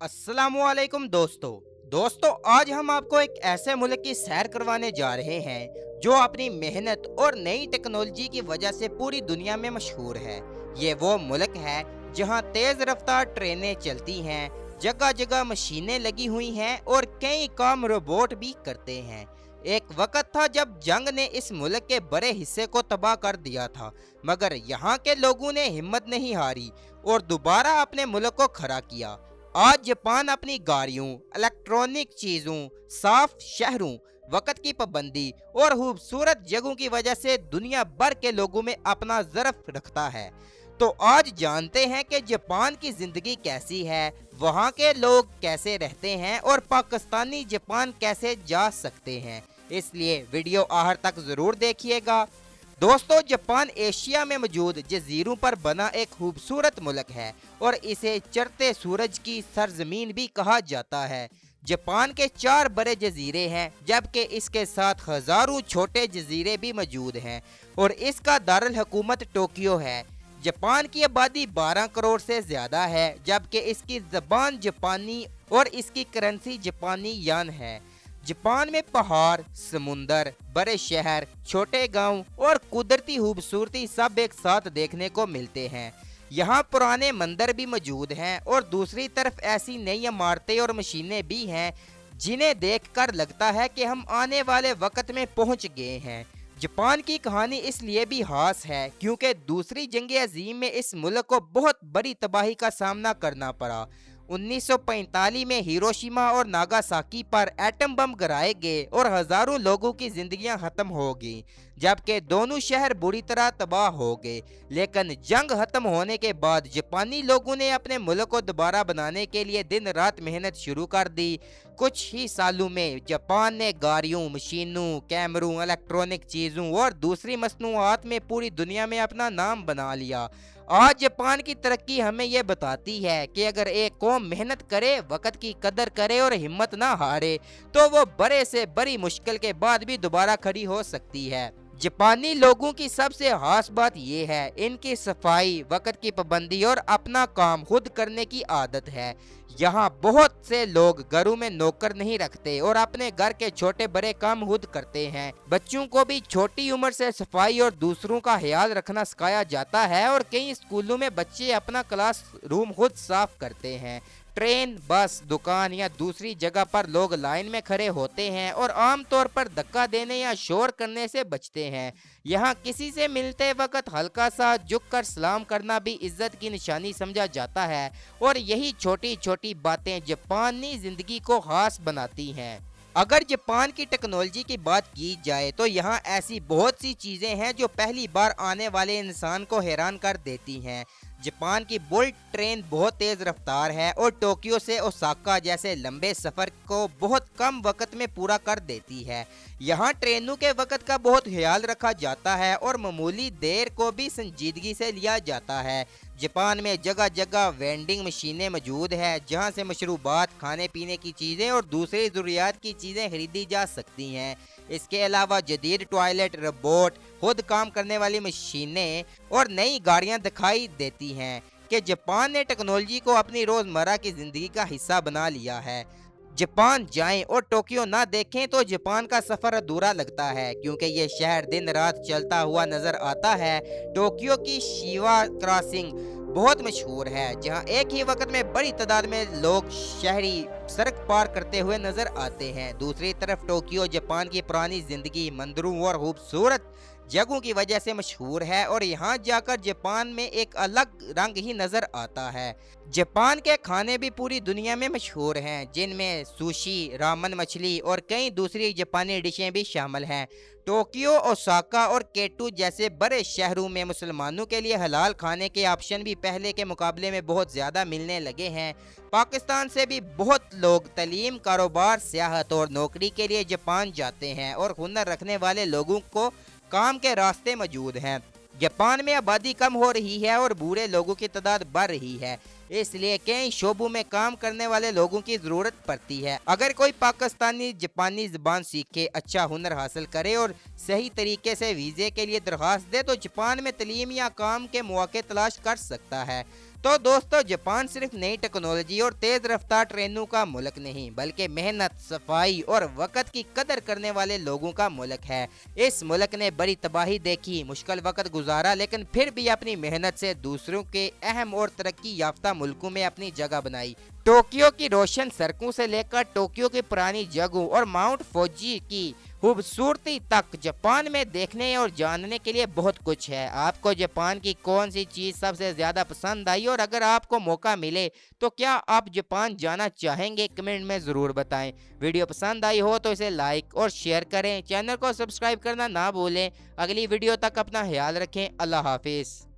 अस्सलामुअलैकुम दोस्तों आज हम आपको एक ऐसे मुल्क की सैर करवाने जा रहे हैं जो अपनी मेहनत और नई टेक्नोलॉजी की वजह से पूरी दुनिया में मशहूर है। ये वो मुल्क है जहां तेज रफ्तार ट्रेनें चलती हैं, जगह जगह मशीनें लगी हुई हैं और कई काम रोबोट भी करते हैं। एक वक्त था जब जंग ने इस मुल्क के बड़े हिस्से को तबाह कर दिया था, मगर यहाँ के लोगों ने हिम्मत नहीं हारी और दोबारा अपने मुल्क को खड़ा किया। आज जापान अपनी गाड़ियों, इलेक्ट्रॉनिक चीज़ों, साफ शहरों, वक्त की पाबंदी और खूबसूरत जगहों की वजह से दुनिया भर के लोगों में अपना ज़र्फ रखता है। तो आज जानते हैं कि जापान की ज़िंदगी कैसी है, वहाँ के लोग कैसे रहते हैं और पाकिस्तानी जापान कैसे जा सकते हैं। इसलिए वीडियो आखिर तक ज़रूर देखिएगा। दोस्तों, जापान एशिया में मौजूद जजीरों पर बना एक खूबसूरत मुल्क है और इसे चढ़ते सूरज की सरजमीन भी कहा जाता है। जापान के 4 बड़े जजीरे हैं, जबकि इसके साथ हजारों छोटे जजीरे भी मौजूद हैं और इसका दारुल हुकूमत टोक्यो है। जापान की आबादी 12 करोड़ से ज़्यादा है, जबकि इसकी ज़बान जापानी और इसकी करेंसी जापानी यान है। जापान में पहाड़, समुंदर, बड़े शहर, छोटे गांव और कुदरती खूबसूरती सब एक साथ देखने को मिलते हैं। यहाँ पुराने मंदिर भी मौजूद हैं और दूसरी तरफ ऐसी नई इमारतें और मशीनें भी हैं जिन्हें देखकर लगता है कि हम आने वाले वक्त में पहुँच गए हैं। जापान की कहानी इसलिए भी खास है क्योंकि दूसरी जंग अजीम में इस मुल्क को बहुत बड़ी तबाही का सामना करना पड़ा। 1945 में हिरोशिमा और नागासाकी पर एटम बम गिराए गए और हजारों लोगों की जिंदगियां खत्म हो गईं, जबकि दोनों शहर बुरी तरह तबाह हो गए। लेकिन जंग खत्म होने के बाद जापानी लोगों ने अपने मुल्क को दोबारा बनाने के लिए दिन रात मेहनत शुरू कर दी। कुछ ही सालों में जापान ने गाड़ियों, मशीनों, कैमरों, इलेक्ट्रॉनिक चीज़ों और दूसरी मसनूआत में पूरी दुनिया में अपना नाम बना लिया। आज जापान की तरक्की हमें यह बताती है कि अगर एक कौम मेहनत करे, वक्त की कदर करे और हिम्मत ना हारे, तो वो बड़े से बड़ी मुश्किल के बाद भी दोबारा खड़ी हो सकती है। जापानी लोगों की सबसे खास बात यह है, इनकी सफाई, वक्त की पाबंदी और अपना काम खुद करने की आदत है। यहाँ बहुत से लोग घरों में नौकर नहीं रखते और अपने घर के छोटे बड़े काम खुद करते हैं। बच्चों को भी छोटी उम्र से सफाई और दूसरों का ख्याल रखना सिखाया जाता है और कई स्कूलों में बच्चे अपना क्लास रूम खुद साफ करते हैं। ट्रेन, बस, दुकान या दूसरी जगह पर लोग लाइन में खड़े होते हैं और आमतौर पर धक्का देने या शोर करने से बचते हैं। यहाँ किसी से मिलते वक्त हल्का सा झुककर सलाम करना भी इज्जत की निशानी समझा जाता है और यही छोटी छोटी बातें जापानी जिंदगी को खास बनाती हैं। अगर जापान की टेक्नोलॉजी की बात की जाए तो यहाँ ऐसी बहुत सी चीज़ें हैं जो पहली बार आने वाले इंसान को हैरान कर देती हैं। जापान की बुलेट ट्रेन बहुत तेज़ रफ्तार है और टोक्यो से ओसाका जैसे लंबे सफ़र को बहुत कम वक्त में पूरा कर देती है। यहाँ ट्रेनों के वक्त का बहुत ख्याल रखा जाता है और मामूली देर को भी संजीदगी से लिया जाता है। जापान में जगह जगह वेंडिंग मशीनें मौजूद है जहाँ से मशरूबात, खाने पीने की चीज़ें और दूसरी ज़रूरियात की चीज़ें खरीदी जा सकती हैं। इसके अलावा जदीद टॉयलेट, रोबोट, खुद काम करने वाली मशीनें और नई गाड़ियाँ दिखाई देती हैं कि जापान ने टेक्नोलॉजी को अपनी रोज़मर्रा की ज़िंदगी का हिस्सा बना लिया है। जापान जाएं और टोक्यो ना देखें तो जापान का सफ़र अधूरा लगता है क्योंकि ये शहर दिन रात चलता हुआ नज़र आता है। टोक्यो की शिवा क्रॉसिंग बहुत मशहूर है जहां एक ही वक्त में बड़ी तादाद में लोग शहरी सड़क पार करते हुए नजर आते हैं। दूसरी तरफ टोक्यो जापान की पुरानी जिंदगी, मंदिरों और खूबसूरत जगहों की वजह से मशहूर है और यहाँ जाकर जापान में एक अलग रंग ही नजर आता है। जापान के खाने भी पूरी दुनिया में मशहूर हैं, जिनमें सुशी, रामन मछली और कई दूसरी जापानी डिशें भी शामिल हैं। टोक्यो, ओसाका और केटू जैसे बड़े शहरों में मुसलमानों के लिए हलाल खाने के ऑप्शन भी पहले के मुकाबले में बहुत ज़्यादा मिलने लगे हैं। पाकिस्तान से भी बहुत लोग तालीम, कारोबार, सियाहत और नौकरी के लिए जापान जाते हैं और हुनर रखने वाले लोगों को काम के रास्ते मौजूद हैं। जापान में आबादी कम हो रही है और बूढ़े लोगों की तादाद बढ़ रही है, इसलिए कई शोबों में काम करने वाले लोगों की ज़रूरत पड़ती है। अगर कोई पाकिस्तानी जापानी ज़बान सीखे, अच्छा हुनर हासिल करे और सही तरीके से वीज़े के लिए दरख्वास्त दे तो जापान में तालीम या काम के मौके तलाश कर सकता है। तो दोस्तों, जापान सिर्फ नई टेक्नोलॉजी और तेज रफ्तार ट्रेनों का मुल्क नहीं, बल्कि मेहनत, सफाई और वक्त की कदर करने वाले लोगों का मुल्क है। इस मुल्क ने बड़ी तबाही देखी, मुश्किल वक्त गुजारा, लेकिन फिर भी अपनी मेहनत से दूसरों के अहम और तरक्की याफ्ता मुल्कों में अपनी जगह बनाई। टोक्यो की रोशन सड़कों से लेकर टोक्यो की पुरानी जगहों और माउंट फूजी की खूबसूरती तक, जापान में देखने और जानने के लिए बहुत कुछ है। आपको जापान की कौन सी चीज़ सबसे ज़्यादा पसंद आई, और अगर आपको मौका मिले तो क्या आप जापान जाना चाहेंगे? कमेंट में ज़रूर बताएं। वीडियो पसंद आई हो तो इसे लाइक और शेयर करें, चैनल को सब्सक्राइब करना ना भूलें। अगली वीडियो तक अपना ख्याल रखें। अल्लाह हाफिज़।